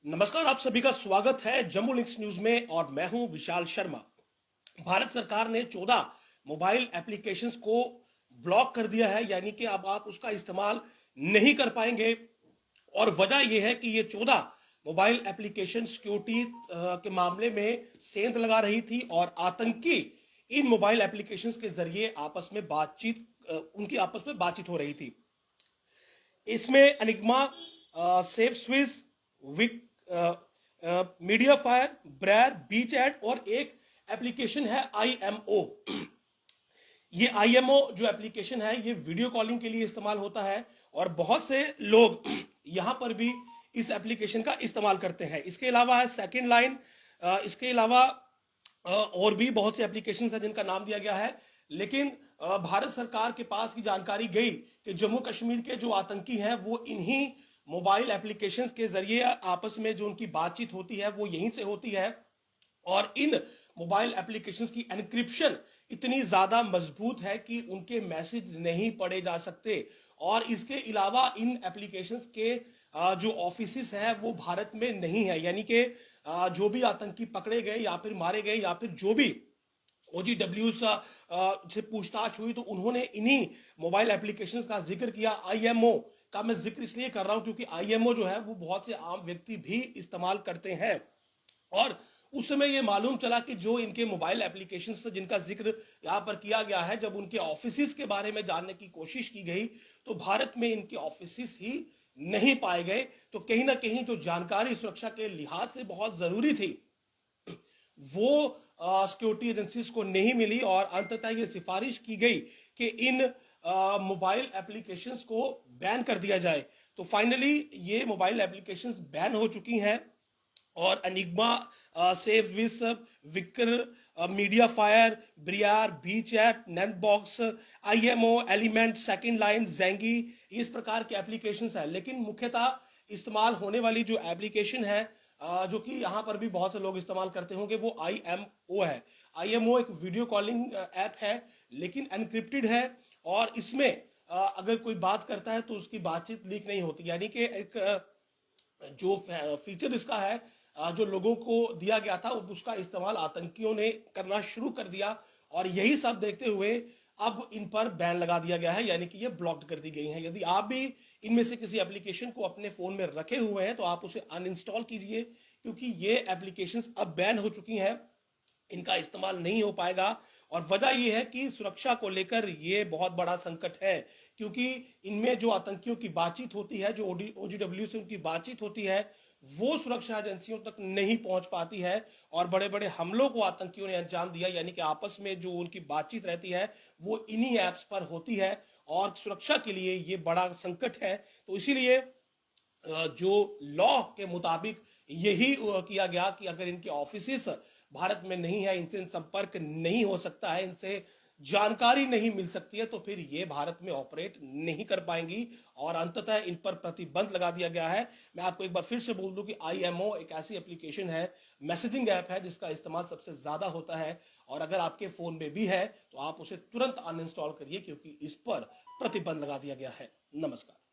नमस्कार, आप सभी का स्वागत है जम्मू लिंक्स न्यूज में और मैं हूं विशाल शर्मा। भारत सरकार ने 14 मोबाइल एप्लीकेशंस को ब्लॉक कर दिया है, यानी कि अब आप उसका इस्तेमाल नहीं कर पाएंगे। और वजह यह है कि ये 14 मोबाइल एप्लीकेशन सिक्योरिटी के मामले में सेंध लगा रही थी और आतंकी इन मोबाइल एप्लीकेशंस के जरिए आपस में उनकी आपस में बातचीत हो रही थी। इसमें Enigma, Safe Swiss, Wickr, MediaFire, Briar, बीच एड और एक एप्लीकेशन है आईएमओ। ये आईएमओ जो एप्लीकेशन है ये वीडियो कॉलिंग के लिए इस्तेमाल होता है और बहुत से लोग यहां पर भी इस एप्लीकेशन का इस्तेमाल करते हैं। इसके अलावा है सेकंड लाइन, इसके अलावा और भी बहुत से एप्लीकेशन है जिनका नाम दिया गया है। लेकिन भारत सरकार के पास की जानकारी गई कि जम्मू कश्मीर के जो आतंकी हैं वो इन्हीं मोबाइल एप्लीकेशंस के जरिए आपस में जो उनकी बातचीत होती है वो यहीं से होती है। और इन मोबाइल एप्लीकेशंस की एनक्रिप्शन इतनी ज्यादा मजबूत है कि उनके मैसेज नहीं पढ़े जा सकते। और इसके अलावा इन एप्लीकेशंस के जो ऑफिसेस हैं वो भारत में नहीं है, यानी कि जो भी आतंकी पकड़े गए या फिर मारे गए या फिर जो भी OGW से पूछताछ हुई तो उन्होंने इन्हीं मोबाइल एप्लीकेशंस का जिक्र किया। आईएमओ का मैं जिक्र इसलिए कर रहा हूं क्योंकि आईएमओ जो है वो बहुत से आम व्यक्ति भी इस्तेमाल करते हैं। और उस समय ये मालूम चला कि जो इनके मोबाइल एप्लीकेशंस जिनका जिक्र यहां पर किया गया है, जब उनके ऑफिसेस के बारे में जानने की कोशिश की गई तो भारत में इनके ऑफिसेस ही नहीं पाए गए। तो कहीं ना कहीं जो जानकारी सुरक्षा के लिहाज से बहुत जरूरी थी वो सिक्योरिटी एजेंसीज को नहीं मिली और अंततः ये सिफारिश की गई कि इन मोबाइल एप्लीकेशंस को बैन कर दिया जाए। तो फाइनली ये मोबाइल एप्लीकेशंस बैन हो चुकी हैं और Enigma, Safe Swiss, Wickr, MediaFire, Briar, BChat, Netbox, IMO, Element, Second Line, Zangi, इस प्रकार के एप्लीकेशंस है। लेकिन मुख्यतः इस्तेमाल होने वाली जो एप्लीकेशन है जो कि यहां पर भी बहुत से लोग इस्तेमाल करते होंगे वो आईएमओ है। आईएमओ एक वीडियो कॉलिंग ऐप है लेकिन एनक्रिप्टेड है और इसमें अगर कोई बात करता है तो उसकी बातचीत लीक नहीं होती, यानी कि एक जो फीचर इसका है जो लोगों को दिया गया था उसका इस्तेमाल आतंकियों ने करना शुरू कर दिया। और यही सब देखते हुए अब इन पर बैन लगा दिया गया है, यानी कि ये ब्लॉक्ड कर दी गई हैं। यदि आप भी इनमें से किसी एप्लीकेशन को अपने फोन में रखे हुए हैं तो आप उसे अनइंस्टॉल कीजिए क्योंकि ये एप्लीकेशंस अब बैन हो चुकी हैं, इनका इस्तेमाल नहीं हो पाएगा। और वजह यह है कि सुरक्षा को लेकर ये बहुत बड़ा संकट है क्योंकि इनमें जो आतंकियों की बातचीत होती है, जो OGW से उनकी बातचीत होती है वो सुरक्षा एजेंसियों तक नहीं पहुंच पाती है और बड़े बड़े हमलों को आतंकियों ने अंजाम दिया, यानी कि आपस में जो उनकी बातचीत रहती है वो इन्हीं ऐप्स पर होती है और सुरक्षा के लिए ये बड़ा संकट है। तो इसीलिए जो लॉ के मुताबिक यही किया गया कि अगर इनके ऑफिसेस भारत में नहीं है, इनसे संपर्क नहीं हो सकता है, इनसे जानकारी नहीं मिल सकती है तो फिर ये भारत में ऑपरेट नहीं कर पाएंगी और अंततः इन पर प्रतिबंध लगा दिया गया है। मैं आपको एक बार फिर से बोल दूं कि आईएमओ एक ऐसी एप्लीकेशन है, मैसेजिंग ऐप है जिसका इस्तेमाल सबसे ज्यादा होता है और अगर आपके फोन में भी है तो आप उसे तुरंत अनइंस्टॉल करिए क्योंकि इस पर प्रतिबंध लगा दिया गया है। नमस्कार।